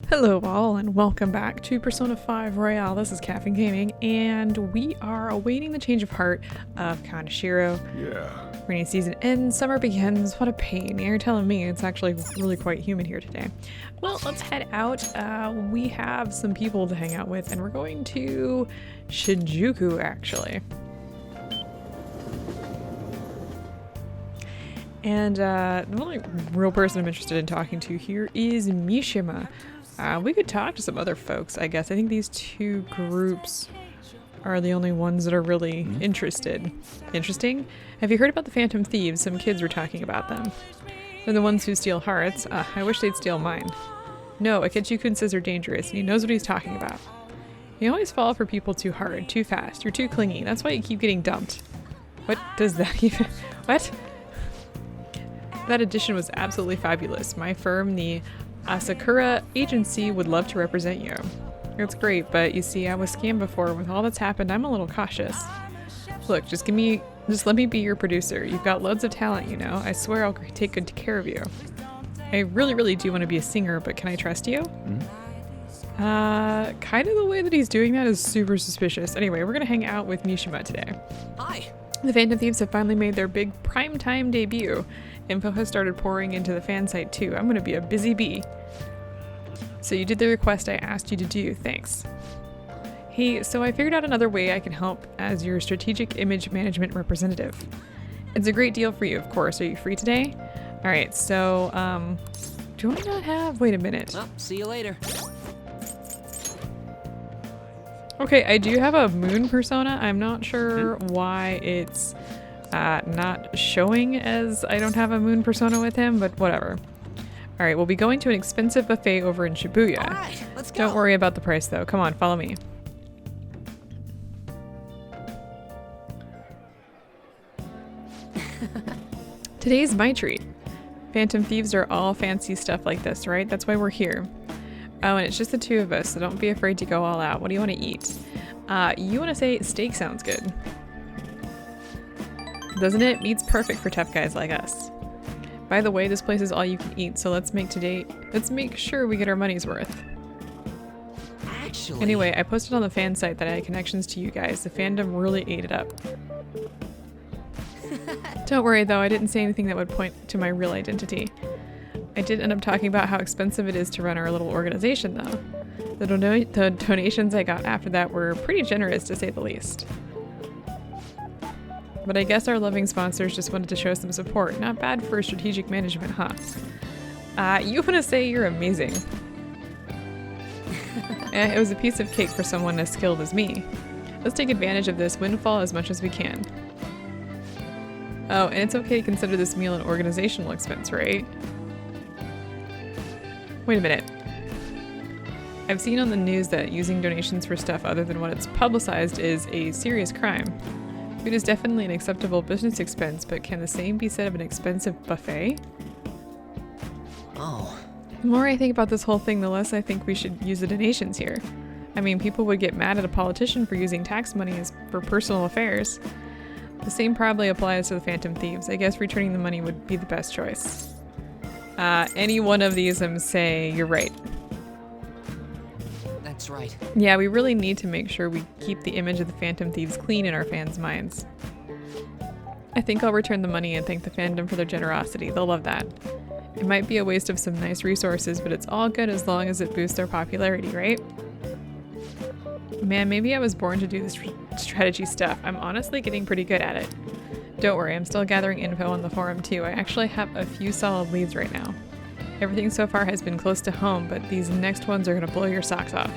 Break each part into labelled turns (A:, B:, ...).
A: Hello all and welcome back to Persona 5 Royale. This is KaffeineGaming and we are awaiting the change of heart of Kaneshiro.
B: Yeah.
A: Rainy season ends, summer begins. What a pain. You're telling me it's actually really quite humid here today. Well, let's head out. We have some people to hang out with and we're going to Shinjuku actually. And the only real person I'm interested in talking to here is Mishima. We could talk to some other folks, I guess. I think these two groups are the only ones that are really interested. Interesting? Have you heard about the Phantom Thieves? Some kids were talking about them. They're the ones who steal hearts. I wish they'd steal mine. No, Akechi-kun says they're dangerous, and he knows what he's talking about. You always fall for people too hard, too fast. You're too clingy. That's why you keep getting dumped. What does that even... What? That edition was absolutely fabulous. My firm, the Asakura Agency, would love to represent you. It's great, but you see, I was scammed before. With all that's happened, I'm a little cautious. Look, just let me be your producer. You've got loads of talent, you know. I swear I'll take good care of you. I really, really do want to be a singer, but can I trust you? Kind of the way that he's doing that is super suspicious. Anyway, we're gonna hang out with Mishima today.
C: Hi.
A: The Phantom Thieves have finally made their big primetime debut. Info has started pouring into the fan site too. I'm gonna be a busy bee. So you did the request I asked you to do, thanks. Hey, so I figured out another way I can help as your strategic image management representative. It's a great deal for you, of course. Are you free today? Alright, so, do I not have... Wait a minute.
C: Well, see you later.
A: Okay, I do have a moon persona. I'm not sure why it's not showing as I don't have a moon persona with him, but whatever. Alright, we'll be going to an expensive buffet over in Shibuya.
C: All right, let's go.
A: Don't worry about the price though. Come on, follow me. Today's my treat. Phantom Thieves are all fancy stuff like this, right? That's why we're here. Oh, and it's just the two of us, so don't be afraid to go all out. What do you want to eat? You want to say steak sounds good. Doesn't it? Meat's perfect for tough guys like us. By the way, this place is all you can eat, so let's make sure we get our money's worth.
C: Actually...
A: Anyway, I posted on the fan site that I had connections to you guys. The fandom really ate it up. Don't worry though, I didn't say anything that would point to my real identity. I did end up talking about how expensive it is to run our little organization though. The donations I got after that were pretty generous to say the least. But I guess our loving sponsors just wanted to show some support. Not bad for strategic management, huh? You want to say you're amazing. It was a piece of cake for someone as skilled as me. Let's take advantage of this windfall as much as we can. Oh, and it's okay to consider this meal an organizational expense, right? Wait a minute. I've seen on the news that using donations for stuff other than what it's publicized is a serious crime. Food is definitely an acceptable business expense, but can the same be said of an expensive buffet?
C: Oh.
A: The more I think about this whole thing, the less I think we should use the donations here. I mean, people would get mad at a politician for using tax money as for personal affairs. The same probably applies to the Phantom Thieves. I guess returning the money would be the best choice. Any one of these, I'm saying you're right.
C: That's right.
A: Yeah, we really need to make sure we keep the image of the Phantom Thieves clean in our fans' minds. I think I'll return the money and thank the fandom for their generosity. They'll love that. It might be a waste of some nice resources, but it's all good as long as it boosts their popularity, right? Man, maybe I was born to do this strategy stuff. I'm honestly getting pretty good at it. Don't worry, I'm still gathering info on the forum too. I actually have a few solid leads right now. Everything so far has been close to home, but these next ones are gonna blow your socks off.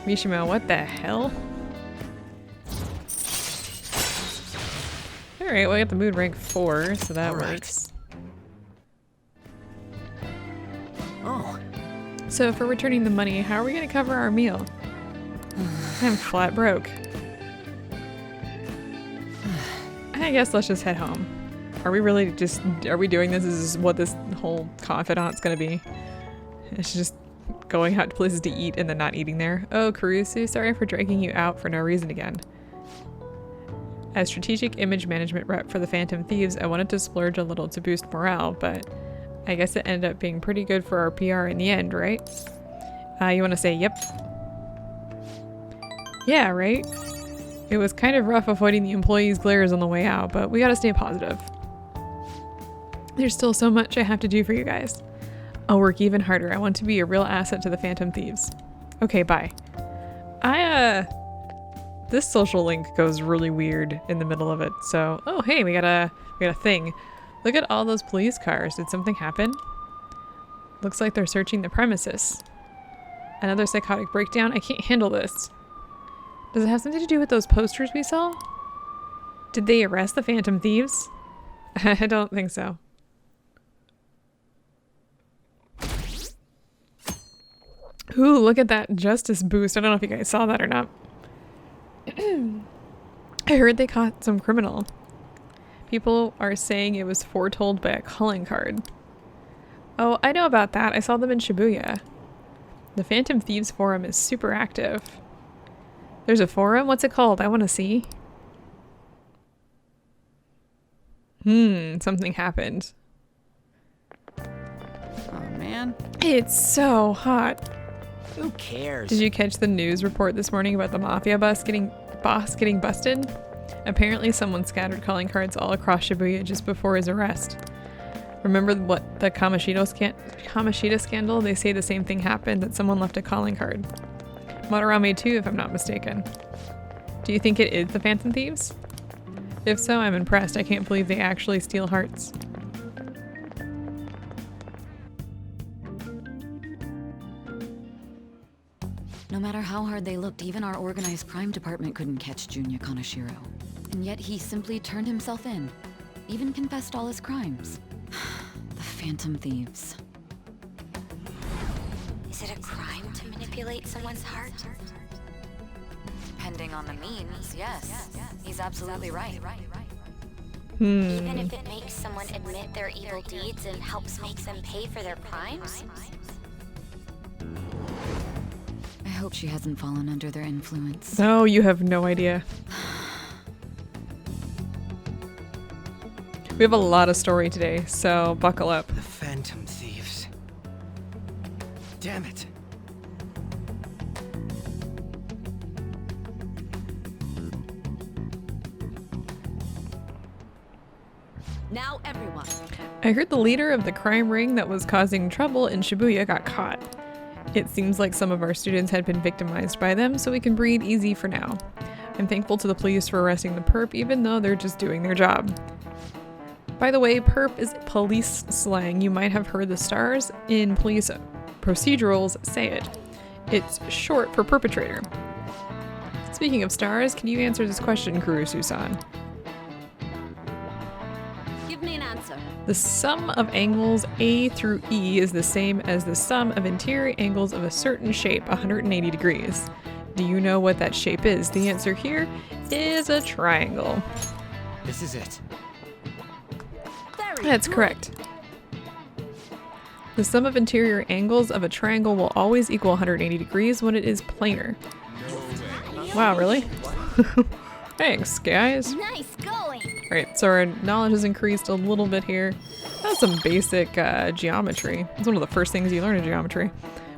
A: Mishima, what the hell? Alright, well I got the mood rank 4, so that works.
C: Oh.
A: So for returning the money, how are we gonna cover our meal? I'm flat broke. I guess let's just head home. Are we really just, are we doing this? Is this what this whole confidant's gonna be? It's just going out to places to eat and then not eating there. Oh, Karusu, sorry for dragging you out for no reason again. As strategic image management rep for the Phantom Thieves, I wanted to splurge a little to boost morale, but I guess it ended up being pretty good for our PR in the end, right? You want to say yep? Yeah, right? It was kind of rough avoiding the employees' glares on the way out, but we gotta stay positive. There's still so much I have to do for you guys. I'll work even harder. I want to be a real asset to the Phantom Thieves. Okay, bye. This social link goes really weird in the middle of it, so... Oh, hey, we got a thing. Look at all those police cars. Did something happen? Looks like they're searching the premises. Another psychotic breakdown? I can't handle this. Does it have something to do with those posters we saw? Did they arrest the Phantom Thieves? I don't think so. Ooh, look at that justice boost. I don't know if you guys saw that or not. I heard they caught some criminal. People are saying it was foretold by a calling card. Oh, I know about that. I saw them in Shibuya. The Phantom Thieves forum is super active. There's a forum? What's it called? I want to see. Something happened.
C: Oh, man.
A: It's so hot.
C: Who cares?
A: Did you catch the news report this morning about the mafia boss getting busted? Apparently someone scattered calling cards all across Shibuya just before his arrest. Remember what the Kamoshida scandal? They say the same thing happened, that someone left a calling card. Madarame too, if I'm not mistaken. Do you think it is the Phantom Thieves? If so, I'm impressed. I can't believe they actually steal hearts.
B: No matter how hard they looked, even our organized crime department couldn't catch Junya Kaneshiro. And yet he simply turned himself in. Even confessed all his crimes. The Phantom Thieves.
D: Is it a crime to manipulate someone's heart?
B: Depending on the means, yes. He's absolutely right.
D: Even if it makes someone admit their evil deeds and helps make them pay for their crimes?
B: I hope she hasn't fallen under their influence.
A: No, you have no idea. We have a lot of story today, so buckle up.
C: The Phantom Thieves. Damn it.
B: Now everyone.
A: I heard the leader of the crime ring that was causing trouble in Shibuya got caught. It seems like some of our students had been victimized by them, so we can breathe easy for now. I'm thankful to the police for arresting the perp, even though they're just doing their job. By the way, perp is police slang. You might have heard the stars in police procedurals say it. It's short for perpetrator. Speaking of stars, can you answer this question, Kurusu-san?
B: Give me an answer.
A: The sum of angles A through E is the same as the sum of interior angles of a certain shape, 180 degrees. Do you know what that shape is? The answer here is a triangle.
C: This is it.
A: That's correct. The sum of interior angles of a triangle will always equal 180 degrees when it is planar. Wow, really? Thanks, guys.
D: Nice going!
A: Alright, so our knowledge has increased a little bit here. That's some basic geometry. It's one of the first things you learn in geometry.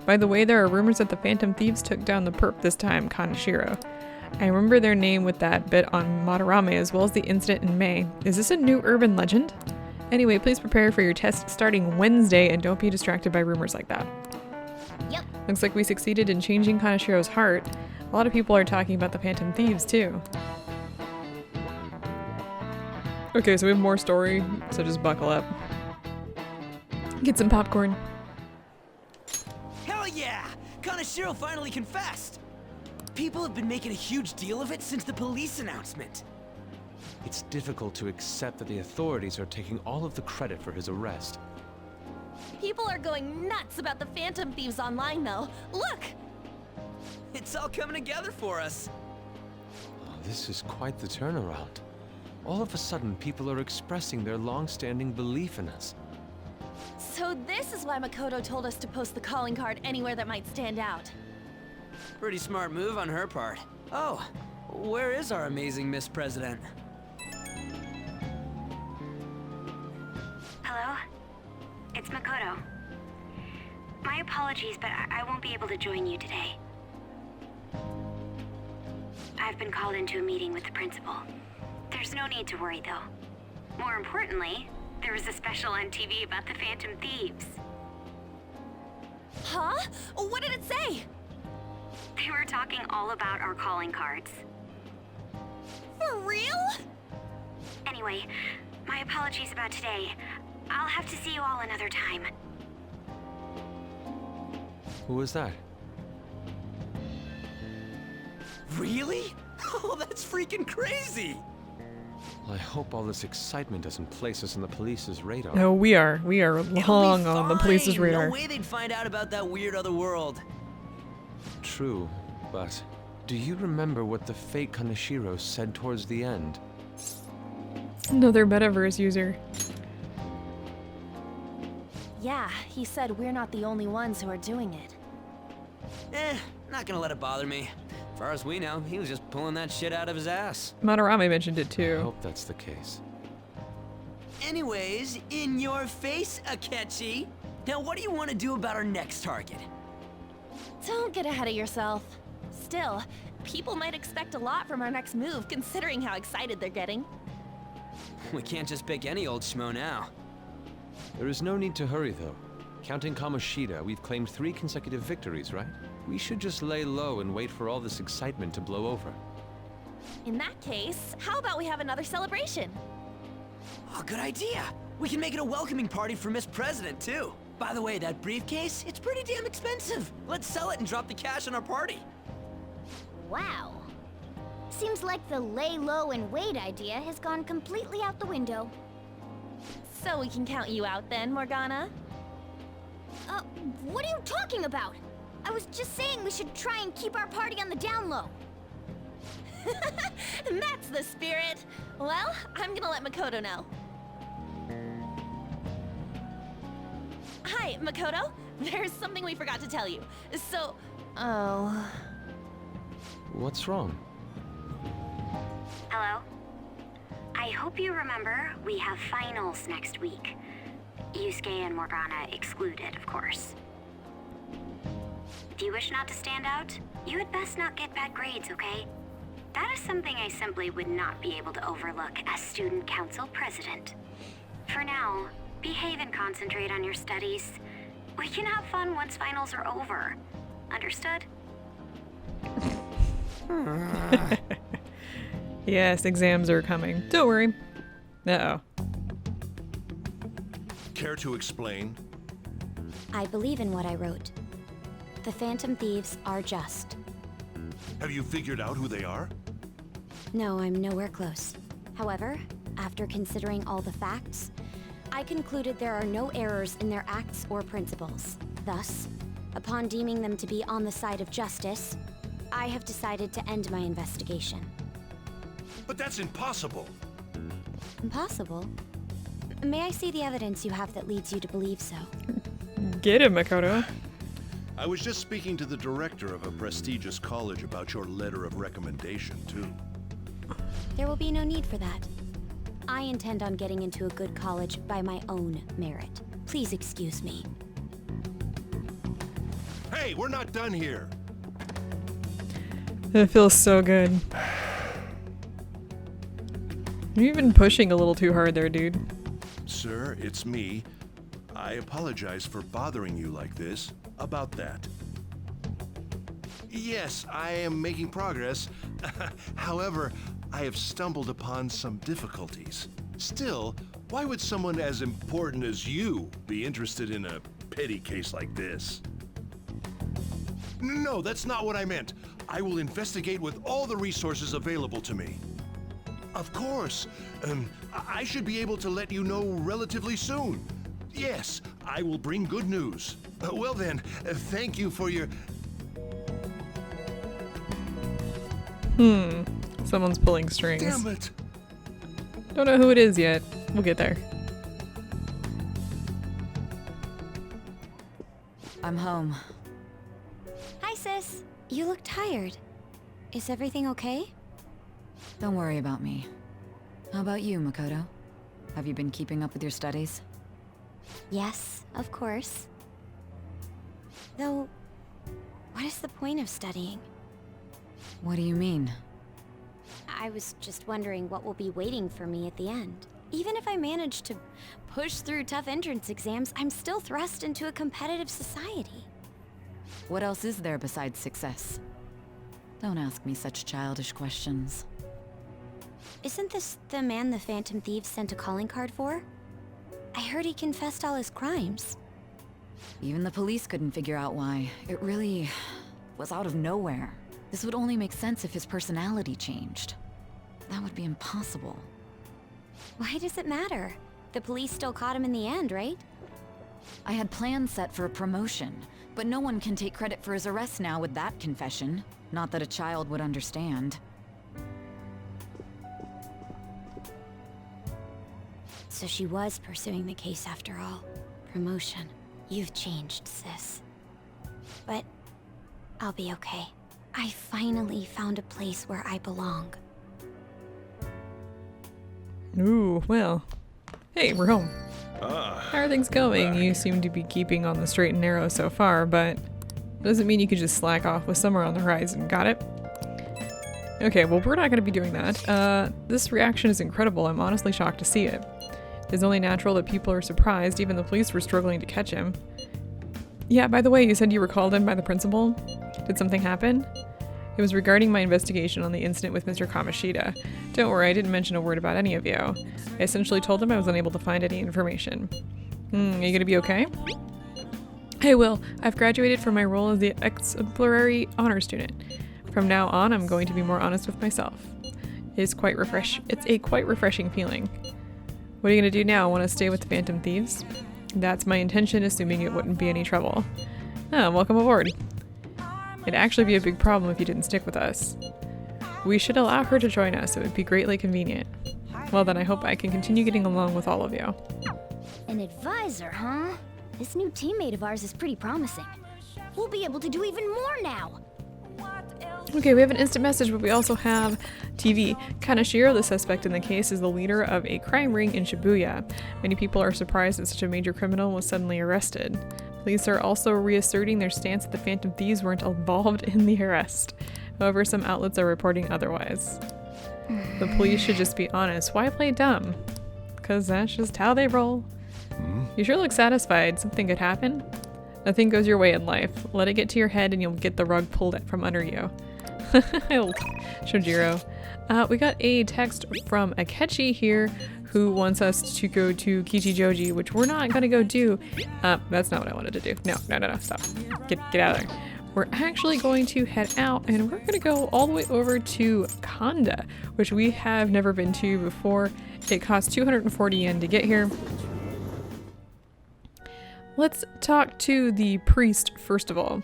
A: By the way, there are rumors that the Phantom Thieves took down the perp this time, Kaneshiro. I remember their name with that bit on Madarame as well as the incident in May. Is this a new urban legend? Anyway, please prepare for your test starting Wednesday and don't be distracted by rumors like that.
D: Yep.
A: Looks like we succeeded in changing Kaneshiro's heart. A lot of people are talking about the Phantom Thieves too. Okay, so we have more story, so just buckle up. Get some popcorn.
C: Hell yeah! Kaneshiro finally confessed! People have been making a huge deal of it since the police announcement.
E: It's difficult to accept that the authorities are taking all of the credit for his arrest.
F: People are going nuts about the Phantom Thieves online, though. Look!
C: It's all coming together for us.
E: Oh, this is quite the turnaround. All of a sudden, people are expressing their long-standing belief in us.
F: So this is why Makoto told us to post the calling card anywhere that might stand out.
C: Pretty smart move on her part. Oh, where is our amazing Miss President?
D: Hello? It's Makoto. My apologies, but I won't be able to join you today. I've been called into a meeting with the principal. There's no need to worry, though. More importantly, there was a special on TV about the Phantom Thieves.
F: Huh? What did it say?
D: They were talking all about our calling cards.
F: For real?
D: Anyway, my apologies about today. I'll have to see you all another time.
E: Who was that?
C: Really? Oh, that's freaking crazy!
E: Well, I hope all this excitement doesn't place us on the police's radar.
A: No, we are. We are
C: It'll be
A: long on the police's
C: fine.
A: radar.
C: No way they'd find out about that weird other world.
E: True, but do you remember what the fake Kaneshiro said towards the end?
A: Another metaverse user.
F: Yeah, he said we're not the only ones who are doing it.
C: Not gonna let it bother me. As far as we know, he was just pulling that shit out of his ass.
A: Manorame mentioned it
E: I
A: too.
E: hope that's the case.
C: Anyways, in your face, Akechi. Now, what do you want to do about our next target?
F: Don't get ahead of yourself. Still, people might expect a lot from our next move, considering how excited they're getting.
C: We can't just pick any old schmo now.
E: There is no need to hurry, though. Counting Kamoshida, we've claimed 3 consecutive victories, right? We should just lay low and wait for all this excitement to blow over.
F: In that case, how about we have another celebration?
C: Oh, good idea. We can make it a welcoming party for Miss President, too. By the way, that briefcase, it's pretty damn expensive. Let's sell it and drop the cash on our party.
G: Wow. Seems like the lay low and wait idea has gone completely out the window.
F: So we can count you out then, Morgana?
G: What are you talking about? I was just saying we should try and keep our party on the down low.
F: That's the spirit. Well, I'm gonna let Makoto know. Hi, Makoto. There's something we forgot to tell you. So, oh...
E: What's wrong?
D: Hello? I hope you remember we have finals next week. Yusuke and Morgana excluded, of course. If you wish not to stand out, you had best not get bad grades, okay? That is something I simply would not be able to overlook as student council president. For now, behave and concentrate on your studies. We can have fun once finals are over. Understood?
A: Yes, exams are coming. Don't worry. Uh-oh.
H: Care to explain?
G: I believe in what I wrote. The Phantom Thieves are just.
H: Have you figured out who they are?
G: No, I'm nowhere close. However, after considering all the facts, I concluded there are no errors in their acts or principles. Thus, upon deeming them to be on the side of justice, I have decided to end my investigation.
H: But that's impossible.
G: Impossible? May I see the evidence you have that leads you to believe so?
A: Get him, Makoto.
H: I was just speaking to the director of a prestigious college about your letter of recommendation, too.
G: There will be no need for that. I intend on getting into a good college by my own merit. Please excuse me.
H: Hey, we're not done here.
A: It feels so good. You've been pushing a little too hard there, dude.
H: Sir, it's me. I apologize for bothering you like this. About that. Yes, I am making progress. However, I have stumbled upon some difficulties. Still, why would someone as important as you be interested in a petty case like this? No, that's not what I meant. I will investigate with all the resources available to me. Of course. I should be able to let you know relatively soon. Yes, I will bring good news. Well then, thank you for your...
A: Someone's pulling strings.
H: Damn it!
A: Don't know who it is yet. We'll get there.
B: I'm home.
G: Hi, sis. You look tired. Is everything okay?
B: Don't worry about me. How about you, Makoto? Have you been keeping up with your studies?
G: Yes, of course. Though, what is the point of studying?
B: What do you mean?
G: I was just wondering what will be waiting for me at the end. Even if I manage to push through tough entrance exams, I'm still thrust into a competitive society.
B: What else is there besides success? Don't ask me such childish questions.
G: Isn't this the man the Phantom Thieves sent a calling card for? I heard he confessed all his crimes.
B: Even the police couldn't figure out why. It really was out of nowhere. This would only make sense if his personality changed. That would be impossible.
G: Why does it matter? The police still caught him in the end, right?
B: I had plans set for a promotion, but no one can take credit for his arrest now with that confession. Not that a child would understand.
G: So she was pursuing the case after all. Promotion. You've changed, sis. But I'll be okay. I finally found a place where I belong.
A: Ooh, well. Hey, we're home. How are things going? You seem to be keeping on the straight and narrow so far, but doesn't mean you could just slack off with summer on the horizon. Got it? Okay, well, we're not going to be doing that. This reaction is incredible. I'm honestly shocked to see it. It's only natural that people are surprised. Even the police were struggling to catch him. Yeah, by the way, you said you were called in by the principal? Did something happen? It was regarding my investigation on the incident with Mr. Kamoshida. Don't worry, I didn't mention a word about any of you. I essentially told him I was unable to find any information. Are you gonna be okay? Hey, Will, I've graduated from my role as the exemplary honor student. From now on, I'm going to be more honest with myself. It's a quite refreshing feeling. What are you gonna do now? Want to stay with the Phantom Thieves? That's my intention, assuming it wouldn't be any trouble. Oh, welcome aboard. It'd actually be a big problem if you didn't stick with us. We should allow her to join us. It would be greatly convenient. Well then, I hope I can continue getting along with all of you.
I: An advisor, huh? This new teammate of ours is pretty promising. We'll be able to do even more now.
A: Okay, we have an instant message, but we also have TV. Kaneshiro, the suspect in the case, is the leader of a crime ring in Shibuya. Many people are surprised that such a major criminal was suddenly arrested. Police are also reasserting their stance that the Phantom Thieves weren't involved in the arrest. However, some outlets are reporting otherwise. The police should just be honest. Why play dumb? Because that's just how they roll. You sure look satisfied. Something could happen. Nothing goes your way in life. Let it get to your head and you'll get the rug pulled from under you. Shojiro. We got a text from Akechi here who wants us to go to Kichijoji, which we're not gonna go do. That's not what I wanted to do. No, stop. Get out of there. We're actually going to head out and we're gonna go all the way over to Kanda, which we have never been to before. It costs 240 yen to get here. Let's talk to the priest first of all.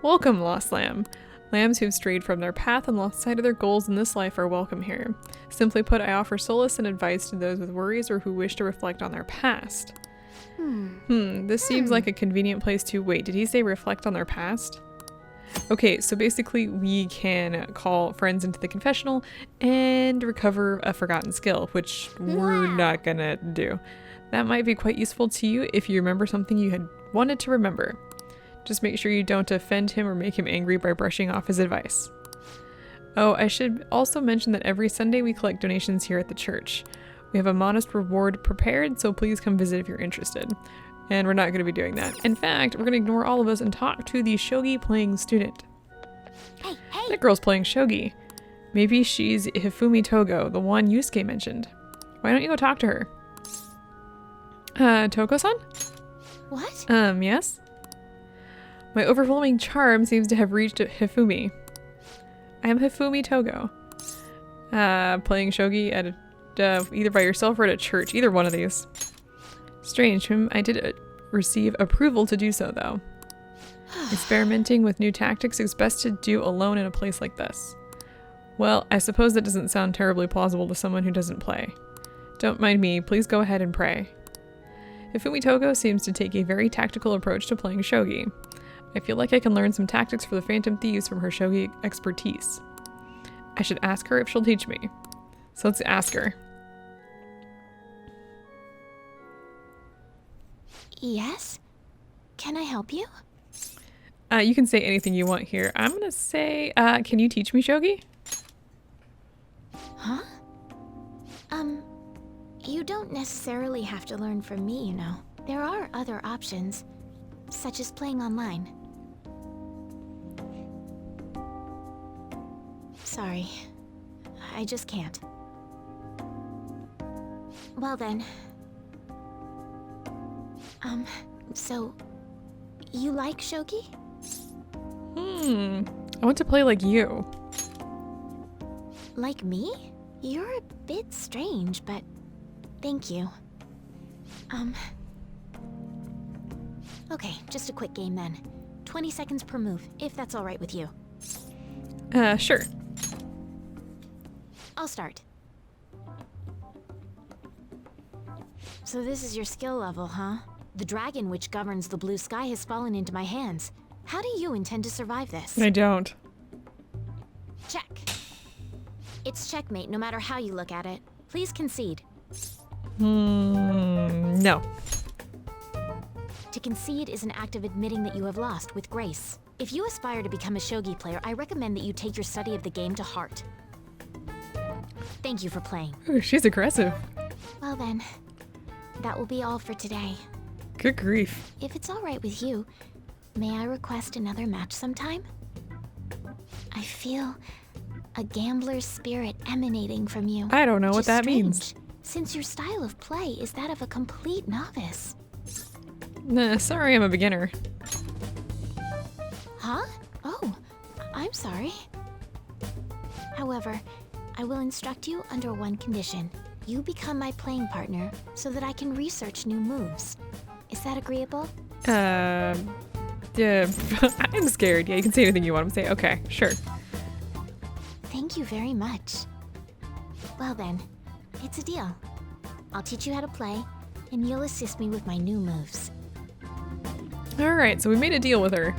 A: Welcome, Lost Lamb. Lambs who've strayed from their path and lost sight of their goals in this life are welcome here. Simply put, I offer solace and advice to those with worries or who wish to reflect on their past. This seems like a convenient place to wait. Did he say reflect on their past? Okay, so basically we can call friends into the confessional and recover a forgotten skill, which we're not gonna do. That might be quite useful to you if you remember something you had wanted to remember. Just make sure you don't offend him or make him angry by brushing off his advice. Oh, I should also mention that every Sunday we collect donations here at the church. We have a modest reward prepared, so please come visit if you're interested. And we're not going to be doing that. In fact, we're going to ignore all of us and talk to the Shogi playing student.
I: Hey!
A: That girl's playing Shogi. Maybe she's Hifumi Togo, the one Yusuke mentioned. Why don't you go talk to her? Togo-san?
I: What?
A: Yes? My overwhelming charm seems to have reached Hifumi. I am Hifumi Togo. Playing Shogi at either by yourself or at a church. Either one of these. Strange. I did receive approval to do so, though. Experimenting with new tactics is best to do alone in a place like this. Well, I suppose that doesn't sound terribly plausible to someone who doesn't play. Don't mind me. Please go ahead and pray. Hifumi Togo seems to take a very tactical approach to playing Shogi. I feel like I can learn some tactics for the Phantom Thieves from her Shogi expertise. I should ask her if she'll teach me. So let's ask her.
I: Yes? Can I help you?
A: You can say anything you want here. I'm gonna say, can you teach me Shogi?
I: Huh? You don't necessarily have to learn from me, you know. There are other options, such as playing online. Sorry. I just can't. Well then. So... You like Shogi?
A: I want to play like you.
I: Like me? You're a bit strange, but... Thank you. Okay, just a quick game then. 20 seconds per move, if that's alright with you.
A: Sure.
I: I'll start. So this is your skill level, huh? The dragon which governs the blue sky has fallen into my hands. How do you intend to survive this?
A: I don't.
I: Check. It's checkmate no matter how you look at it. Please concede.
A: No.
I: To concede is an act of admitting that you have lost with grace. If you aspire to become a shogi player, I recommend that you take your study of the game to heart. Thank you for playing.
A: Ooh, she's aggressive.
I: Well then, that will be all for today.
A: Good grief.
I: If it's all right with you, may I request another match sometime? I feel a gambler's spirit emanating from you.
A: I don't know
I: Which
A: what
I: is
A: that
I: strange,
A: means.
I: Since your style of play is that of a complete novice.
A: Nah, sorry, I'm a beginner.
I: Huh? Oh, I'm sorry. However, I will instruct you under one condition. You become my playing partner so that I can research new moves. Is that agreeable?
A: Yeah, I'm scared. Yeah, you can say anything you want to say. Okay, sure.
I: Thank you very much. Well then, it's a deal. I'll teach you how to play, and you'll assist me with my new moves.
A: Alright, so we made a deal with her.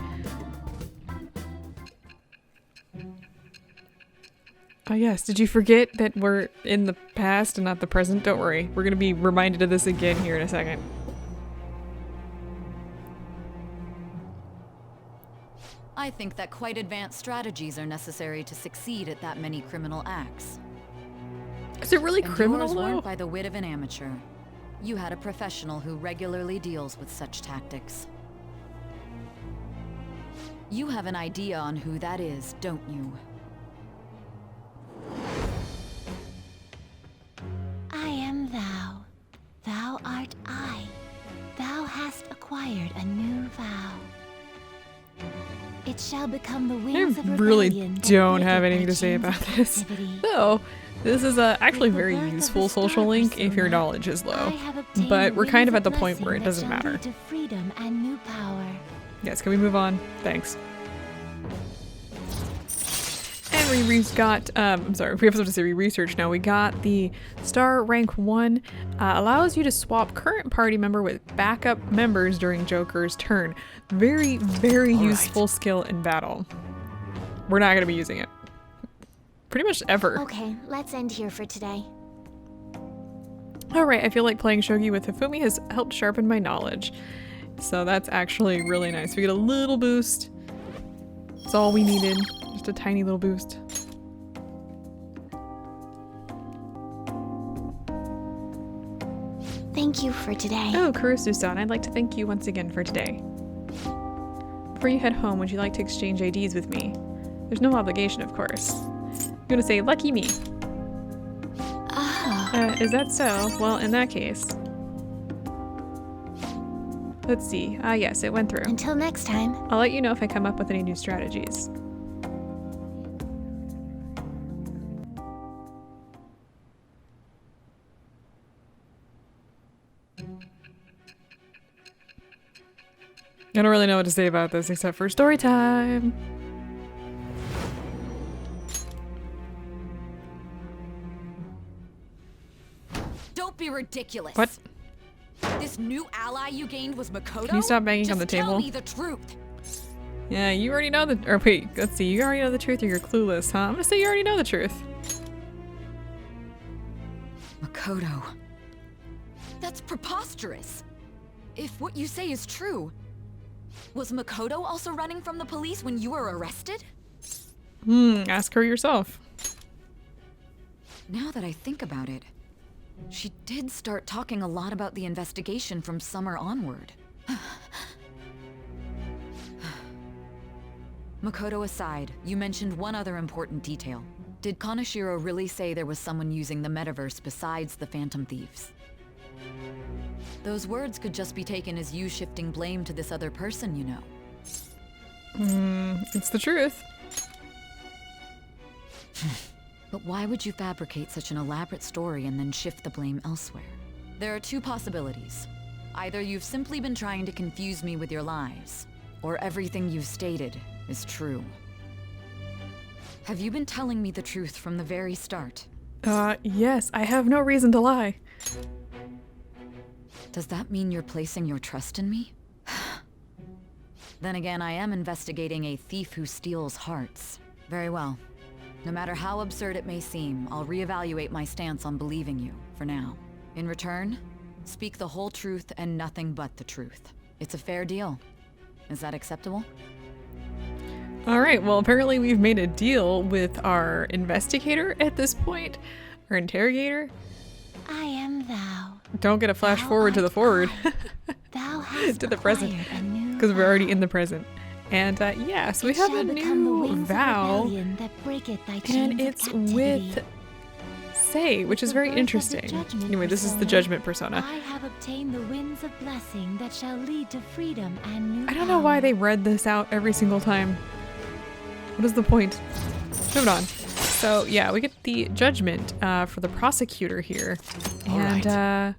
A: Oh yes, did you forget that we're in the past and not the present? Don't worry, we're gonna be reminded of this again here in a second.
B: I think that quite advanced strategies are necessary to succeed at that many criminal acts.
A: Is it really
B: And
A: criminal
B: yours
A: though?
B: weren't by the wit of an amateur. You had a professional who regularly deals with such tactics. You have an idea on who that is, don't you?
I: I am thou. Thou art I. Thou hast acquired a new vow. It shall become the wings of
A: I really
I: rebellion that
A: don't
I: break
A: have
I: up
A: anything
I: my
A: to say
I: chains
A: about
I: of
A: this.
I: captivity.
A: Though, this is actually
I: With the
A: very
I: birth of
A: useful
I: the
A: social
I: star
A: link if your
I: persona,
A: knowledge is
I: I
A: low.
I: have obtained
A: But we're kind of
I: wings
A: at the point where it
I: blessing
A: doesn't
I: that shall
A: matter.
I: lead to freedom and new power.
A: Yes, can we move on? Thanks. And we got, I'm sorry, we have something to say research now. We got the star rank 1, allows you to swap current party member with backup members during Joker's turn. Very, very useful skill in battle. We're not going to be using it. Pretty much ever.
I: Okay, let's end here for today.
A: Alright, I feel like playing Shogi with Hifumi has helped sharpen my knowledge. So that's actually really nice. We get a little boost. That's all we needed. Just a tiny little boost.
I: Thank you for today.
A: Oh, Kurusu-san, I'd like to thank you once again for today. Before you head home, would you like to exchange IDs with me? There's no obligation, of course. I'm gonna say, lucky me. Is that so? Well, in that case... Let's see. Ah, yes, it went through.
I: Until next time.
A: I'll let you know if I come up with any new strategies. I don't really know what to say about this except for story time.
B: Don't be ridiculous.
A: What?
B: This new ally you gained was Makoto?
A: Can you stop banging
B: Just
A: on the table?
B: Tell me the truth.
A: Yeah, you already know the- or wait, let's see, you already know the truth or you're clueless, huh? I'm gonna say you already know the truth.
B: Makoto. That's preposterous. If what you say is true, Was Makoto also running from the police when you were arrested?
A: Ask her yourself.
B: Now that I think about it, she did start talking a lot about the investigation from summer onward. Makoto aside, you mentioned one other important detail. Did Kaneshiro really say there was someone using the metaverse besides the Phantom Thieves? Those words could just be taken as you shifting blame to this other person, you know.
A: It's the truth.
B: But why would you fabricate such an elaborate story and then shift the blame elsewhere? There are two possibilities. Either you've simply been trying to confuse me with your lies, or everything you've stated is true. Have you been telling me the truth from the very start?
A: Yes, I have no reason to lie.
B: Does that mean you're placing your trust in me? Then again, I am investigating a thief who steals hearts. Very well. No matter how absurd it may seem, I'll reevaluate my stance on believing you, for now. In return, speak the whole truth and nothing but the truth. It's a fair deal. Is that acceptable?
A: Alright, well apparently we've made a deal with our investigator at this point. Our interrogator.
I: I am thou.
A: Don't get a flash
I: Thou
A: forward to the
I: art
A: forward.
I: Thou hast
A: to the present.
I: acquired a new
A: Because we're already
I: vow.
A: in the present. And yeah, so we
I: It
A: have
I: shall
A: a
I: become the
A: new
I: wings of
A: vow.
I: rebellion that breaketh thy
A: And
I: chains of
A: it's
I: captivity.
A: with Sae, which is
I: the
A: very
I: birth of the
A: interesting.
I: judgment
A: Anyway, this is the
I: persona,
A: judgment persona.
I: I have obtained the winds of blessing that shall lead to freedom and new
A: I don't know why
I: power.
A: they read this out every single time. What is the point? Moving on. So yeah, we get the judgment for the prosecutor here. And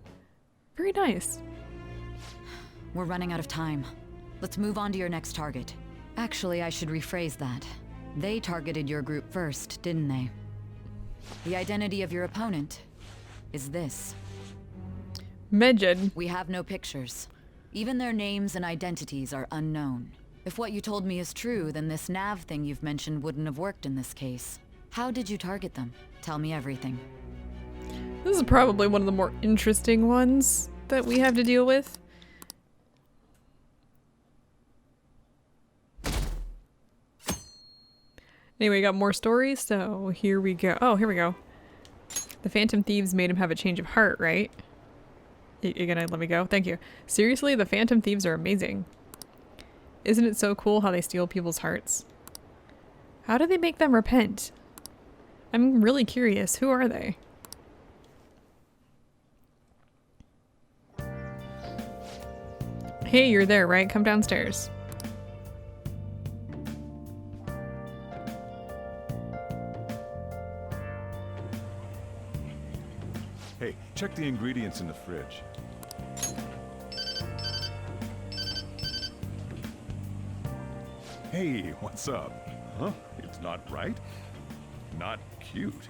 A: very nice.
B: We're running out of time. Let's move on to your next target. Actually, I should rephrase that. They targeted your group first, didn't they? The identity of your opponent is this.
A: Medjed.
B: We have no pictures. Even their names and identities are unknown. If what you told me is true, then this nav thing you've mentioned wouldn't have worked in this case. How did you target them? Tell me everything.
A: This is probably one of the more interesting ones that we have to deal with. Anyway, we got more stories, so here we go. Oh, here we go. The Phantom Thieves made him have a change of heart, right? You're gonna let me go? Thank you. Seriously, the Phantom Thieves are amazing. Isn't it so cool how they steal people's hearts? How do they make them repent? I'm really curious. Who are they? Hey, you're there, right? Come downstairs.
J: Hey, check the ingredients in the fridge. Hey, what's up? Huh? It's not right? Not cute.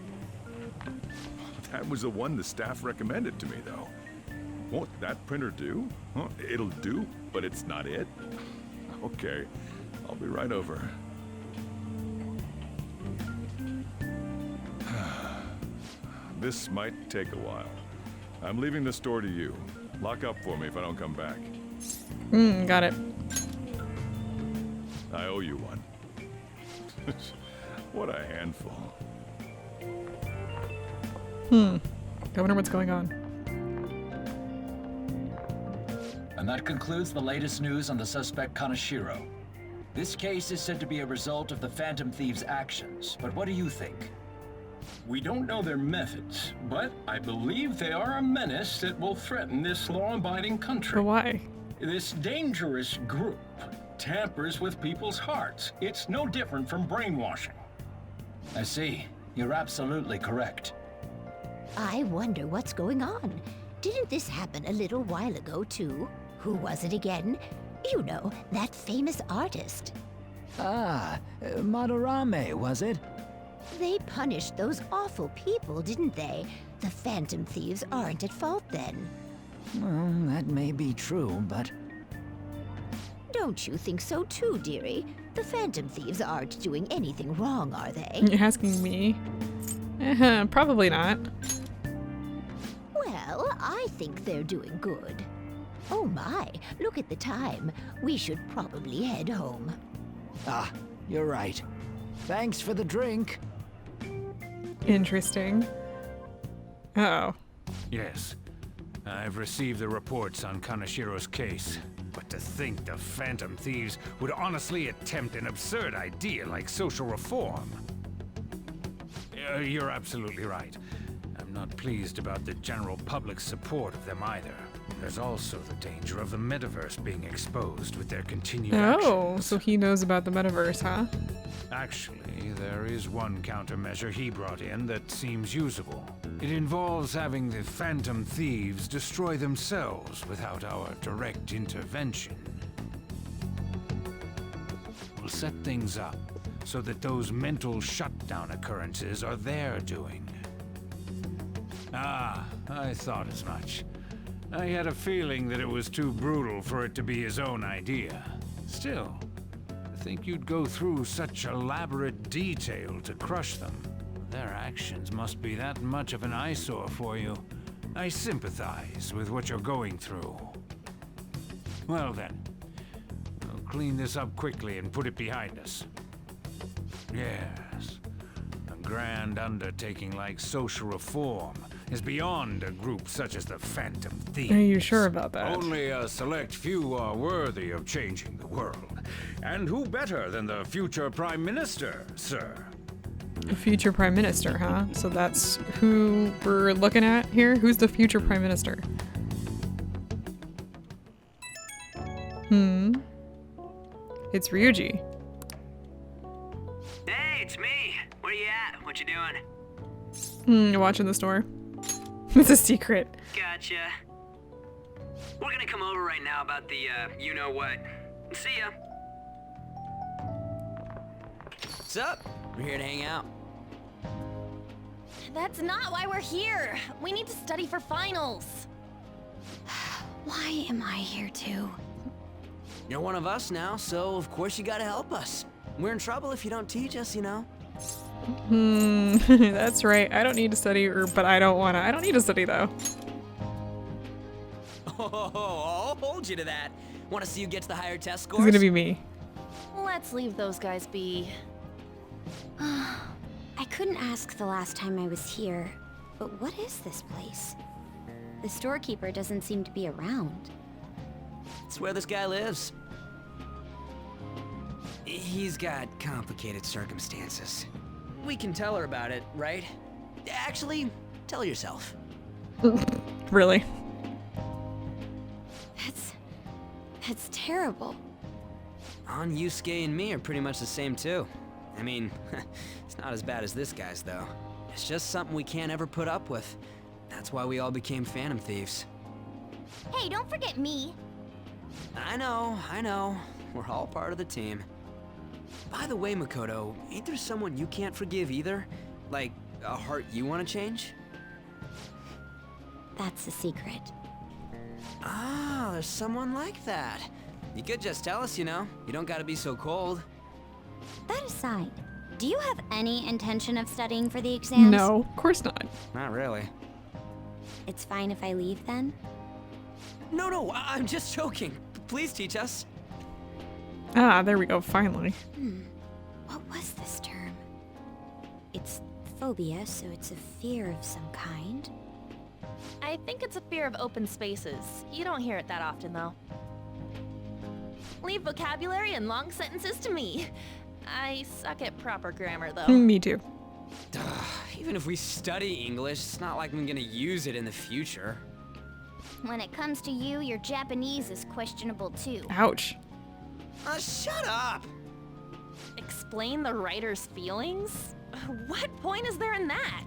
J: That was the one the staff recommended to me, though. Won't that printer do? Huh? It'll do, but it's not it? Okay, I'll be right over. This might take a while. I'm leaving the store to you. Lock up for me if I don't come back.
A: Got it.
J: I owe you one. What a handful.
A: I wonder what's going on.
K: And that concludes the latest news on the suspect Kaneshiro. This case is said to be a result of the Phantom Thieves' actions, but what do you think?
L: We don't know their methods, but I believe they are a menace that will threaten this law-abiding country.
A: But why?
L: This dangerous group tampers with people's hearts. It's no different from brainwashing.
K: I see. You're absolutely correct.
M: I wonder what's going on. Didn't this happen a little while ago, too? Who was it again? You know, that famous artist.
K: Ah, Madarame, was it?
M: They punished those awful people, didn't they? The Phantom Thieves aren't at fault then.
K: Well, that may be true, but...
M: Don't you think so too, dearie? The Phantom Thieves aren't doing anything wrong, are they?
A: You're asking me? Probably not.
M: Well, I think they're doing good. Oh my, look at the time. We should probably head home.
C: Ah, you're right. Thanks for the drink.
A: Interesting. Uh-oh.
N: Yes. I've received the reports on Kaneshiro's case. But to think the Phantom Thieves would honestly attempt an absurd idea like social reform. You're absolutely right. I'm not pleased about the general public's support of them either. There's also the danger of the metaverse being exposed with their continued actions.
A: So he knows about the metaverse, huh?
N: Actually, there is one countermeasure he brought in that seems usable. It involves having the Phantom Thieves destroy themselves without our direct intervention. We'll set things up so that those mental shutdown occurrences are their doing. Ah, I thought as much. I had a feeling that it was too brutal for it to be his own idea. Still, to think you'd go through such elaborate detail to crush them. Their actions must be that much of an eyesore for you. I sympathize with what you're going through. Well then, we'll clean this up quickly and put it behind us. Yes, a grand undertaking like social reform is beyond a group such as the Phantom Thieves.
A: Are you sure about that?
N: Only a select few are worthy of changing the world. And who better than the future Prime Minister, sir?
A: The future Prime Minister, huh? So that's who we're looking at here? Who's the future Prime Minister? It's Ryuji.
C: Hey, it's me. Where you at? What you doing?
A: Watching the store. It's a secret.
C: Gotcha. We're gonna come over right now about the, you-know-what. See ya. What's up? We're here to hang out.
F: That's not why we're here. We need to study for finals.
G: Why am I here too?
C: You're one of us now, so of course you gotta help us. We're in trouble if you don't teach us, you know.
A: That's right. I don't need to study, but I don't wanna. I don't need to study though.
C: Oh, I'll hold you to that. Want to see who gets the higher test scores?
A: It's gonna be me.
F: Let's leave those guys be.
G: I couldn't ask the last time I was here, but what is this place? The storekeeper doesn't seem to be around.
C: It's where this guy lives. He's got complicated circumstances. We can tell her about it, right? Actually, tell yourself.
A: Really?
G: That's terrible.
C: Yusuke and me are pretty much the same too. I mean, it's not as bad as this guy's though. It's just something we can't ever put up with. That's why we all became Phantom Thieves.
I: Hey, don't forget me.
C: I know. We're all part of the team. By the way, Makoto, ain't there someone you can't forgive either? Like, a heart you want to change?
G: That's a secret.
C: Ah, there's someone like that. You could just tell us, you know. You don't gotta be so cold.
G: That aside, do you have any intention of studying for the exams?
A: No, of course not.
C: Not really.
G: It's fine if I leave then?
C: No, I'm just joking. Please teach us.
A: Ah, there we go, finally.
G: What was this term? It's phobia, so it's a fear of some kind.
F: I think it's a fear of open spaces. You don't hear it that often, though. Leave vocabulary and long sentences to me. I suck at proper grammar, though.
A: Me too.
C: Even if we study English, it's not like I'm gonna use it in the future.
I: When it comes to you, your Japanese is questionable too.
A: Ouch.
C: Shut up!
F: Explain the writer's feelings? What point is there in that?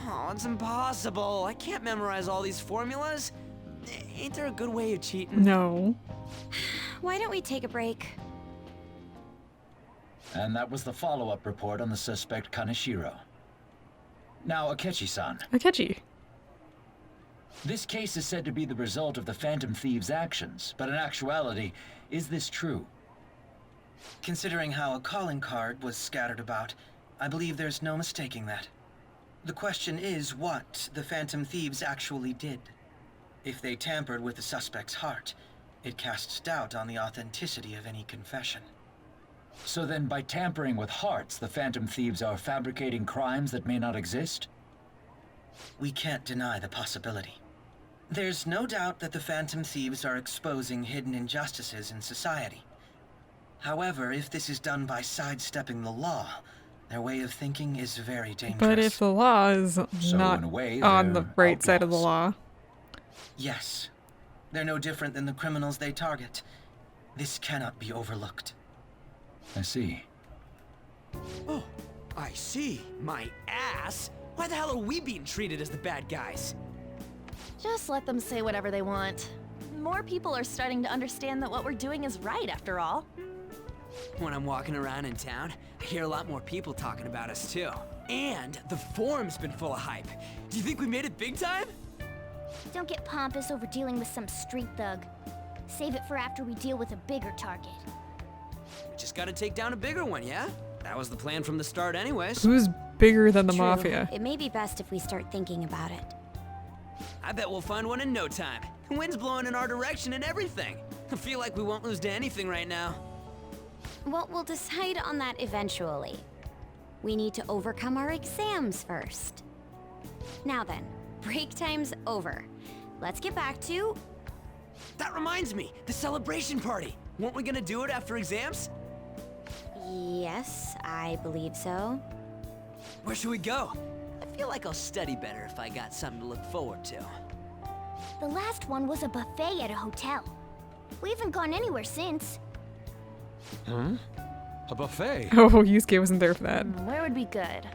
C: Oh, it's impossible. I can't memorize all these formulas. Ain't there a good way of cheating?
A: No.
G: Why don't we take a break?
K: And that was the follow-up report on the suspect Kaneshiro. Now, Akechi-san.
A: Akechi.
K: This case is said to be the result of the Phantom Thieves' actions, but in actuality, is this true?
O: Considering how a calling card was scattered about, I believe there's no mistaking that. The question is what the Phantom Thieves actually did. If they tampered with the suspect's heart, it casts doubt on the authenticity of any confession.
K: So then by tampering with hearts, the Phantom Thieves are fabricating crimes that may not exist?
O: We can't deny the possibility. There's no doubt that the Phantom Thieves are exposing hidden injustices in society. However, if this is done by sidestepping the law, their way of thinking is very dangerous.
A: But if the law is
K: So
A: not
K: in a way,
A: on the
K: they're
A: right side of the
K: outlaws.
A: law.
O: Yes. They're no different than the criminals they target. This cannot be overlooked.
K: I see.
C: Oh, I see. My ass? Why the hell are we being treated as the bad guys?
F: Just let them say whatever they want. More people are starting to understand that what we're doing is right, after all.
C: When I'm walking around in town, I hear a lot more people talking about us too. And the forum's been full of hype. Do you think we made it big time?
I: Don't get pompous over dealing with some street thug. Save it for after we deal with a bigger target.
C: We just gotta take down a bigger one, yeah? That was the plan from the start anyways.
A: Who's bigger than the
G: True.
A: mafia?
G: It may be best if we start thinking about it.
C: I bet we'll find one in no time. The wind's blowing in our direction and everything. I feel like we won't lose to anything right now.
G: Well, we'll decide on that eventually. We need to overcome our exams first. Now then, break time's over. Let's get back to...
C: That reminds me, the celebration party. Weren't we gonna do it after exams?
G: Yes, I believe so.
C: Where should we go? I feel like I'll study better if I got something to look forward to.
I: The last one was a buffet at a hotel. We haven't gone anywhere since.
E: Hmm? A buffet?
A: Oh, Yusuke wasn't there for that.
F: Where would be good?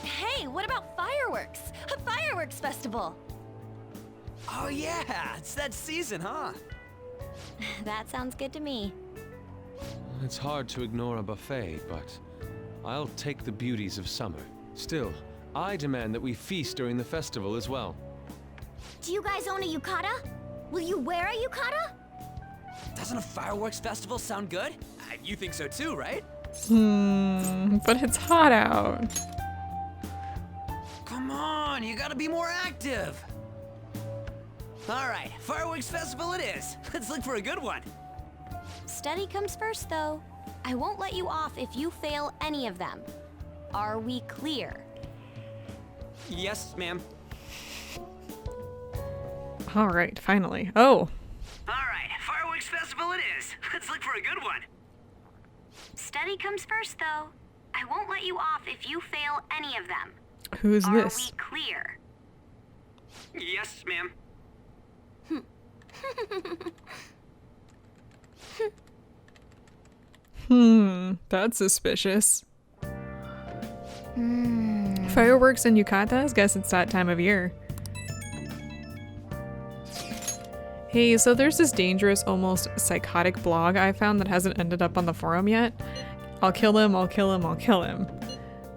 F: Hey, what about fireworks? A fireworks festival!
C: Oh yeah, it's that season, huh?
G: That sounds good to me.
E: It's hard to ignore a buffet, but I'll take the beauties of summer. Still, I demand that we feast during the festival as well.
I: Do you guys own a yukata? Will you wear a yukata?
C: Doesn't a fireworks festival sound good? You think so too, right?
A: But it's hot out.
C: Come on, you gotta be more active. All right, fireworks festival it is. Let's look for a good one.
G: Study comes first, though. I won't let you off if you fail any of them. Are we clear?
C: Yes, ma'am.
A: All right, finally. Oh,
C: All right, fireworks festival it is. Let's look for a good one.
D: Study comes first, though. I won't let you off if you fail any of them.
A: who is
D: Are
A: this?
D: we clear?
C: Yes, ma'am.
A: That's suspicious. Fireworks and yukatas? Guess it's that time of year. Hey, so there's this dangerous, almost psychotic blog I found that hasn't ended up on the forum yet. I'll kill him, I'll kill him, I'll kill him.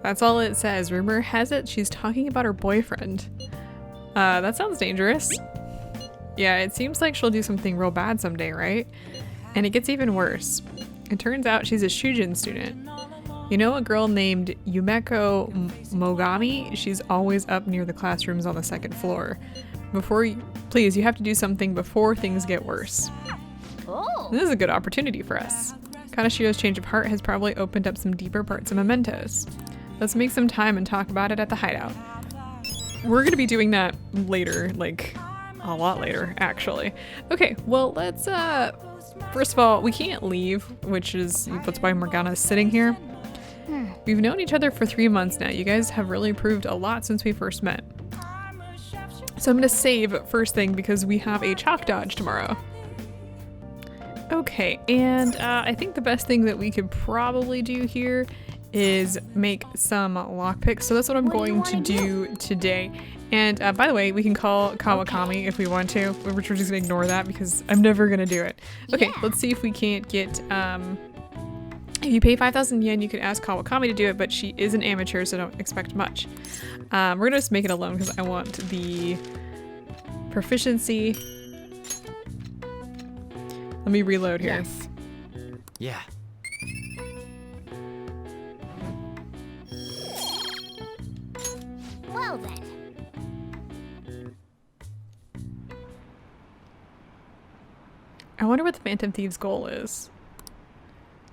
A: That's all it says. Rumor has it she's talking about her boyfriend. That sounds dangerous. Yeah, it seems like she'll do something real bad someday, right? And it gets even worse. It turns out she's a Shujin student. You know a girl named Yumeko Mogami? She's always up near the classrooms on the second floor. Please, you have to do something before things get worse.
F: Oh!
A: This is a good opportunity for us. Kaneshiro's change of heart has probably opened up some deeper parts of Mementos. Let's make some time and talk about it at the hideout. We're gonna be doing that later, like a lot later, actually. Okay, well, let's, first of all, we can't leave, which is, that's why Morgana's sitting here. We've known each other for 3 months now. You guys have really improved a lot since we first met. So I'm gonna save first thing because we have a chalk dodge tomorrow. Okay, and I think the best thing that we could probably do here is make some lockpicks. So that's what I'm going to do today. And by the way, we can call Kawakami if we want to. We're just gonna ignore that because I'm never gonna do it. Okay, let's see if we can't get, if you pay 5,000 yen, you can ask Kawakami to do it, but she is an amateur, so don't expect much. We're gonna just make it alone because I want the proficiency. Let me reload here.
F: Yes.
C: Yeah.
I: Well then.
A: wonder what the Phantom Thieves' goal is.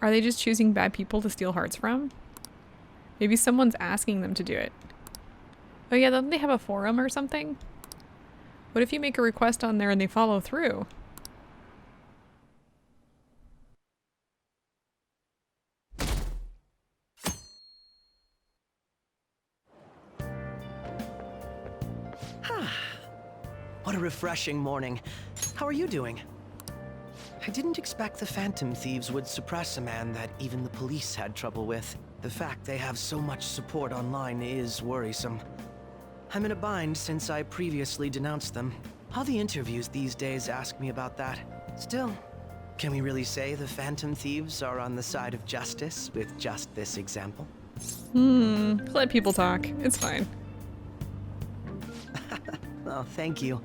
A: Are they just choosing bad people to steal hearts from? Maybe someone's asking them to do it. Oh yeah, don't they have a forum or something? What if you make a request on there and they follow through?
P: What a refreshing morning. How are you doing? I didn't expect the Phantom Thieves would suppress a man that even the police had trouble with. The fact they have so much support online is worrisome. I'm in a bind since I previously denounced them. All the interviews these days ask me about that. Still, can we really say the Phantom Thieves are on the side of justice with just this example?
A: Let people talk. It's fine.
P: Oh, thank you.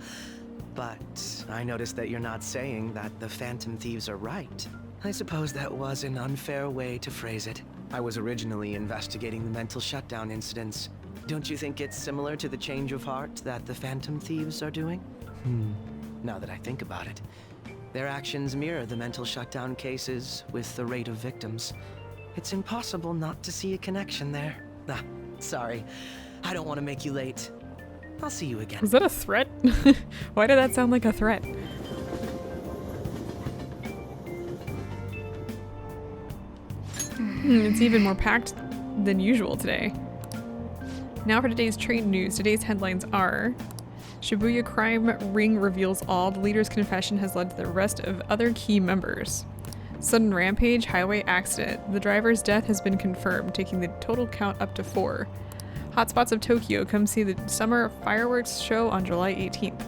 P: But I noticed that you're not saying that the Phantom Thieves are right. I suppose that was an unfair way to phrase it. I was originally investigating the mental shutdown incidents. Don't you think it's similar to the change of heart that the Phantom Thieves are doing? Now that I think about it, their actions mirror the mental shutdown cases with the rate of victims. It's impossible not to see a connection there. Ah, sorry. I don't want to make you late. I'll see you again.
A: Was that a threat? Why did that sound like a threat? It's even more packed than usual today. Now for today's trade news. Today's headlines are: Shibuya crime ring reveals all. The leader's confession has led to the arrest of other key members. Sudden rampage, highway accident. The driver's death has been confirmed, taking the total count up to 4. Hotspots of Tokyo. Come see the summer fireworks show on July 18th.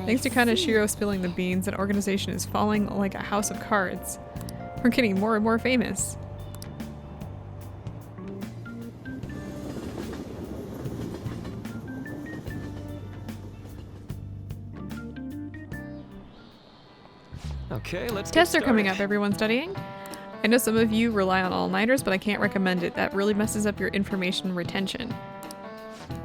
A: Thanks to Kaneshiro spilling the beans, an organization is falling like a house of cards. We're getting more and more famous.
C: Okay, let's
A: Tests
C: get
A: are coming
C: started.
A: up, everyone studying. I know some of you rely on all-nighters, but I can't recommend it. That really messes up your information retention.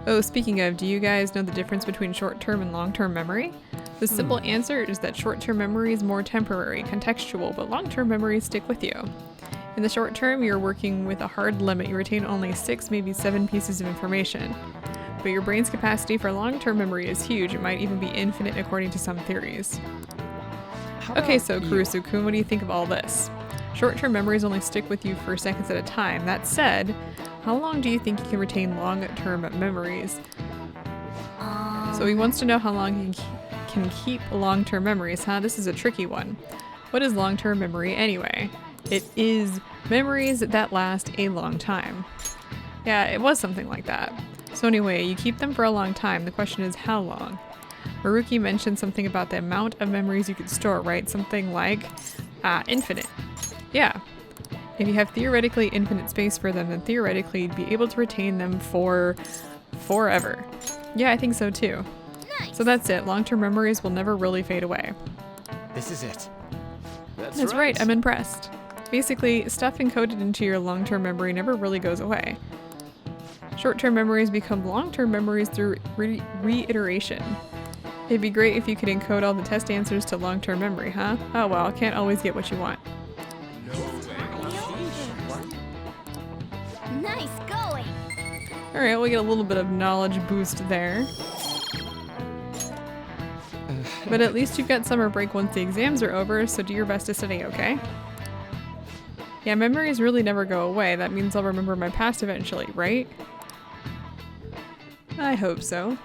A: Oh, speaking of, do you guys know the difference between short-term and long-term memory? The simple answer is that short-term memory is more temporary, contextual, but long-term memories stick with you. In the short term, you're working with a hard limit. You retain only 6, maybe 7 pieces of information. But your brain's capacity for long-term memory is huge. It might even be infinite according to some theories. Okay, so Kurusu-kun, what do you think of all this? Short-term memories only stick with you for seconds at a time. That said, how long do you think you can retain long-term memories? So he wants to know how long you can keep long-term memories, huh? This is a tricky one. What is long-term memory anyway? It is memories that last a long time. Yeah, it was something like that. So anyway, you keep them for a long time. The question is how long? Maruki mentioned something about the amount of memories you could store, right? Something like infinite. Yeah. If you have theoretically infinite space for them, then theoretically you'd be able to retain them for forever. Yeah, I think so too. Nice. So that's it. Long-term memories will never really fade away.
Q: This is it.
A: That's right. I'm impressed. Basically, stuff encoded into your long-term memory never really goes away. Short-term memories become long-term memories through reiteration. It'd be great if you could encode all the test answers to long-term memory, huh? Oh well, can't always get what you want.
I: Nice going.
A: Alright, we'll get a little bit of knowledge boost there. But at least you've got summer break once the exams are over, so do your best to study, okay? Yeah, memories really never go away. That means I'll remember my past eventually, right? I hope so.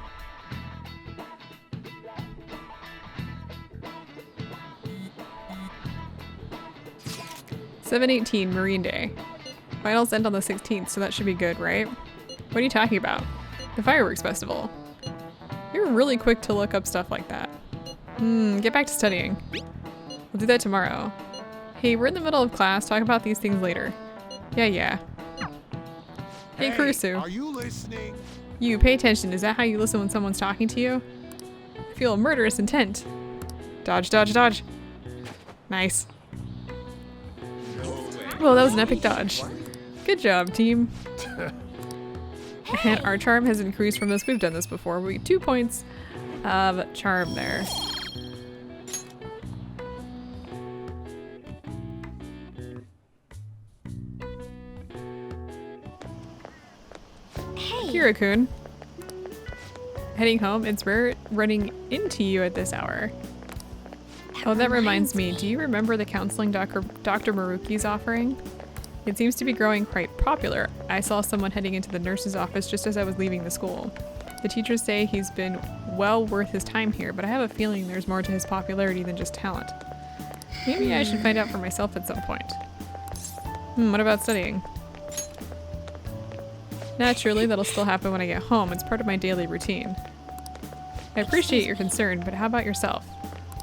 A: (7/18) Marine Day. Finals end on the 16th, so that should be good, right? What are you talking about? The fireworks festival. You're really quick to look up stuff like that. Get back to studying. We'll do that tomorrow. Hey, we're in the middle of class. Talk about these things later. Yeah. Hey, Kurusu.
H: Are you listening?
A: You, pay attention. Is that how you listen when someone's talking to you? I feel a murderous intent. Dodge, dodge, dodge. Nice. Well, that was an epic dodge. Good job, team. And our charm has increased from this. We've done this before. We get 2 points of charm there. Akira-kun. Heading home, it's rare running into you at this hour. Oh, that reminds me. Do you remember the counseling Dr. Maruki's offering? It seems to be growing quite popular. I saw someone heading into the nurse's office just as I was leaving the school. The teachers say he's been well worth his time here, but I have a feeling there's more to his popularity than just talent. Maybe I should find out for myself at some point. What about studying? Naturally, that'll still happen when I get home. It's part of my daily routine. I appreciate your concern, but how about yourself?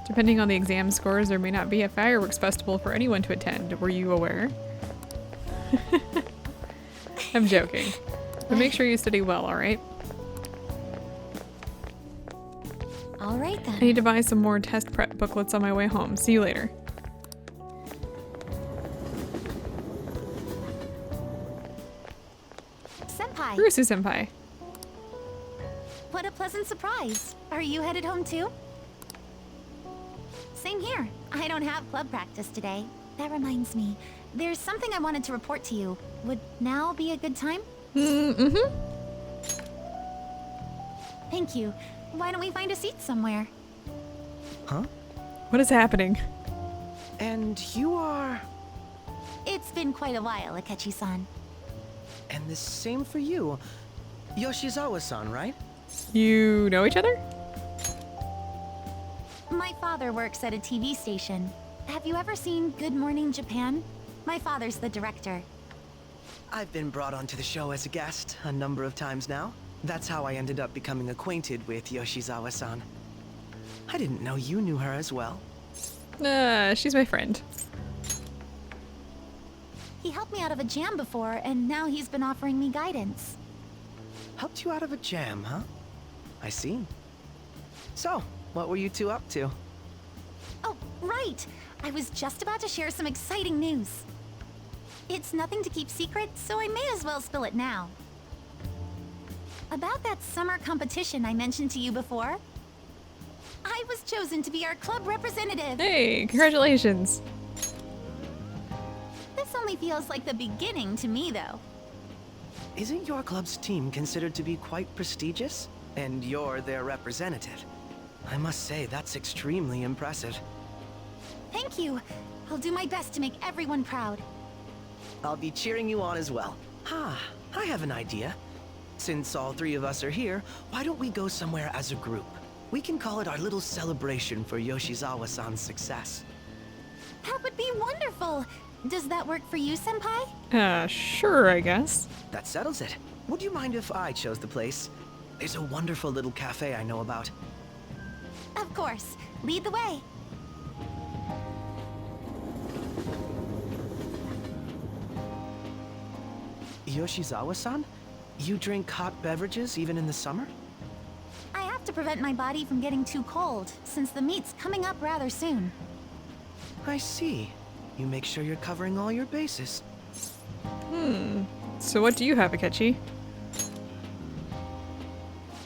A: Depending on the exam scores, there may not be a fireworks festival for anyone to attend. Were you aware? I'm joking. But make sure you study well, alright?
I: Alright then.
A: I need to buy some more test prep booklets on my way home. See you later.
I: Senpai.
A: Rusu-senpai.
I: What a pleasant surprise. Are you headed home too? Same here. I don't have club practice today. That reminds me. There's something I wanted to report to you. Would now be a good time?
A: Mm-hmm.
I: Thank you. Why don't we find a seat somewhere?
P: Huh?
A: What is happening?
P: And you are...
I: It's been quite a while, Akechi-san.
P: And the same for you. Yoshizawa-san, right?
A: You know each other?
I: My father works at a TV station. Have you ever seen Good Morning Japan? My father's the director.
P: I've been brought onto the show as a guest a number of times now. That's how I ended up becoming acquainted with Yoshizawa-san. I didn't know you knew her as well.
A: She's my friend.
I: He helped me out of a jam before, and now he's been offering me guidance.
P: Helped you out of a jam, huh? I see. So, what were you two up to?
I: Oh, right! I was just about to share some exciting news. It's nothing to keep secret, so I may as well spill it now. About that summer competition I mentioned to you before. I was chosen to be our club representative.
A: Hey, congratulations.
I: This only feels like the beginning to me, though.
P: Isn't your club's team considered to be quite prestigious? And you're their representative. I must say, that's extremely impressive.
I: Thank you. I'll do my best to make everyone proud.
P: I'll be cheering you on as well. I have an idea. Since all three of us are here, why don't we go somewhere as a group? We can call it our little celebration for Yoshizawa-san's success.
I: That would be wonderful. Does that work for you, Senpai?
A: Sure, I guess.
P: That settles it. Would you mind if I chose the place? There's a wonderful little cafe I know about.
I: Of course. Lead the way.
P: Yoshizawa-san? You drink hot beverages even in the summer?
I: I have to prevent my body from getting too cold, since the meet's coming up rather soon.
P: I see. You make sure you're covering all your bases.
A: So what do you have, Akechi?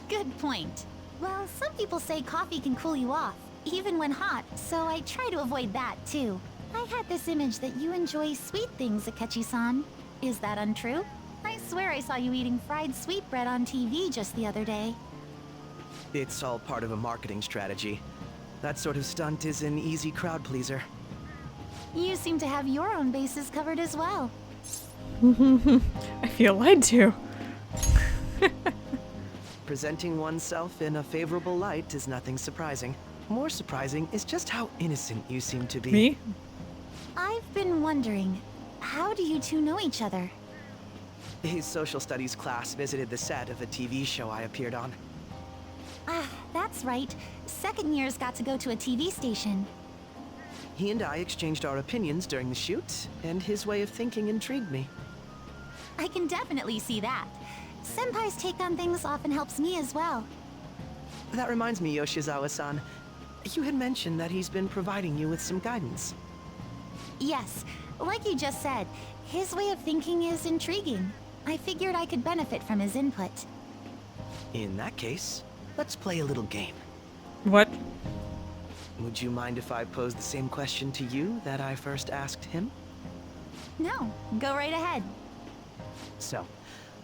I: Good point. Well, some people say coffee can cool you off, even when hot, so I try to avoid that, too. I had this image that you enjoy sweet things, Akechi-san. Is that untrue? I swear I saw you eating fried sweetbread on TV just the other day.
P: It's all part of a marketing strategy. That sort of stunt is an easy crowd pleaser.
I: You seem to have your own bases covered as well.
A: I feel lied to.
P: Presenting oneself in a favorable light is nothing surprising. More surprising is just how innocent you seem to be.
A: Me?
I: I've been wondering, how do you two know each other?
P: His social studies class visited the set of a TV show I appeared on.
I: That's right. Second years got to go to a TV station.
P: He and I exchanged our opinions during the shoot, and his way of thinking intrigued me.
I: I can definitely see that. Senpai's take on things often helps me as well.
P: That reminds me, Yoshizawa-san. You had mentioned that he's been providing you with some guidance.
I: Yes, like you just said, his way of thinking is intriguing. I figured I could benefit from his input.
P: In that case, let's play a little game.
A: What?
P: Would you mind if I posed the same question to you that I first asked him?
I: No, go right ahead.
P: So,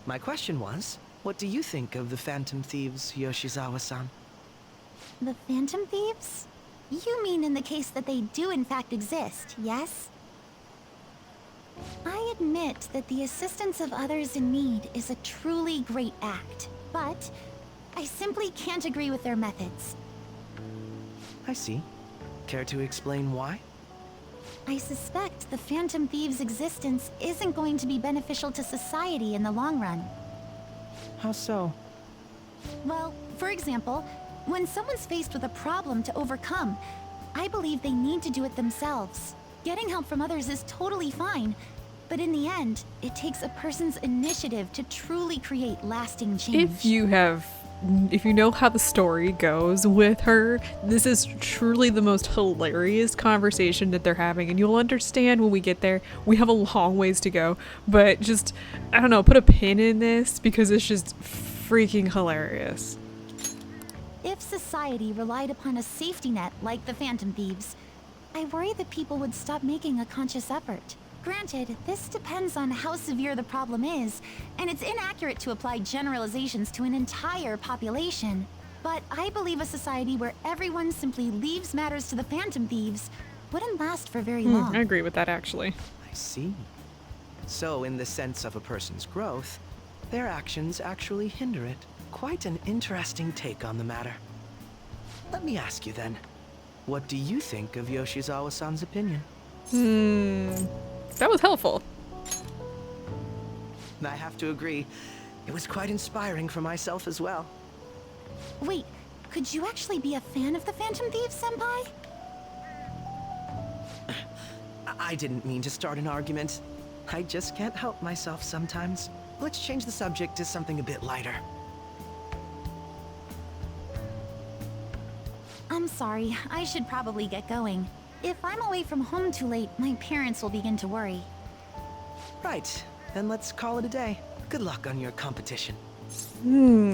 P: my question was, What do you think of the Phantom Thieves, Yoshizawa-san?
I: The Phantom Thieves? You mean in the case that they do in fact exist, yes? I admit that the assistance of others in need is a truly great act, but I simply can't agree with their methods.
P: I see. Care to explain why?
I: I suspect the Phantom Thieves' existence isn't going to be beneficial to society in the long run.
P: How so?
I: Well, for example, when someone's faced with a problem to overcome, I believe they need to do it themselves. Getting help from others is totally fine, but in the end, it takes a person's initiative to truly create lasting change.
A: If you know how the story goes with her, this is truly the most hilarious conversation that they're having, and you'll understand when we get there. We have a long ways to go, but just, I don't know, put a pin in this because it's just freaking hilarious.
I: If society relied upon a safety net like the Phantom Thieves, I worry that people would stop making a conscious effort. Granted, this depends on how severe the problem is, and it's inaccurate to apply generalizations to an entire population. But I believe a society where everyone simply leaves matters to the Phantom Thieves wouldn't last for very long.
A: I agree with that, actually.
P: I see. So, in the sense of a person's growth, their actions actually hinder it. Quite an interesting take on the matter. Let me ask you then, what do you think of Yoshizawa-san's opinion?
A: That was helpful.
P: I have to agree, it was quite inspiring for myself as well.
I: Wait, could you actually be a fan of the Phantom Thieves, Senpai?
P: I didn't mean to start an argument. I just can't help myself sometimes. Let's change the subject to something a bit lighter.
I: I'm sorry, I should probably get going. If I'm away from home too late, my parents will begin to worry.
P: Right, then let's call it a day. Good luck on your competition.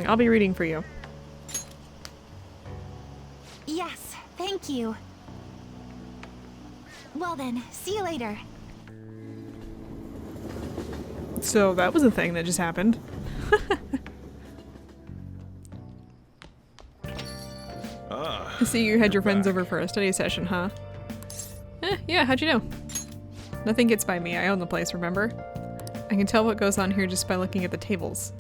A: I'll be reading for you.
I: Yes, thank you. Well then, see you later.
A: So that was a thing that just happened. I see you had your friends over for a study session, huh? Yeah, how'd you know? Nothing gets by me. I own the place, remember? I can tell what goes on here just by looking at the tables.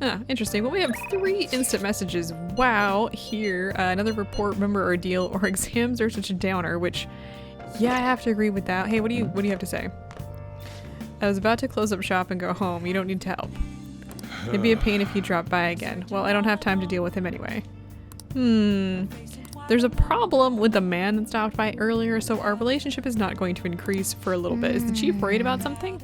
A: Ah, interesting. Well, we have 3 instant messages. Wow, here. Another report, remember ordeal, or exams are such a downer, which, yeah, I have to agree with that. Hey, what do you have to say? I was about to close up shop and go home. You don't need to help. It'd be a pain if he dropped by again. Well, I don't have time to deal with him anyway. There's a problem with the man that stopped by earlier, so our relationship is not going to increase for a little bit. Is the chief worried about something?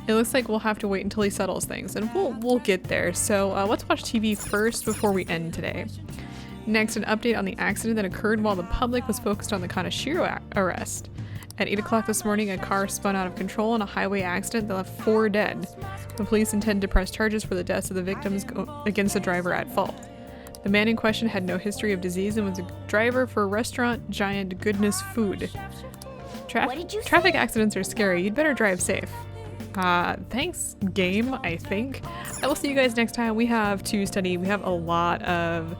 A: It looks like we'll have to wait until he settles things, and we'll get there. So let's watch TV first before we end today. Next, an update on the accident that occurred while the public was focused on the Kaneshiro arrest. At 8 o'clock this morning, a car spun out of control in a highway accident that left 4 dead. The police intend to press charges for the deaths of the victims against the driver at fault. The man in question had no history of disease and was a driver for restaurant giant Goodness Food. Traffic accidents are scary. You'd better drive safe. Thanks, game, I think. I will see you guys next time. We have to study. We have a lot of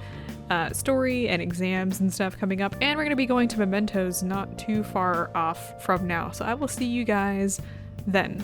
A: story and exams and stuff coming up, and we're going to be going to Mementos not too far off from now. So I will see you guys then.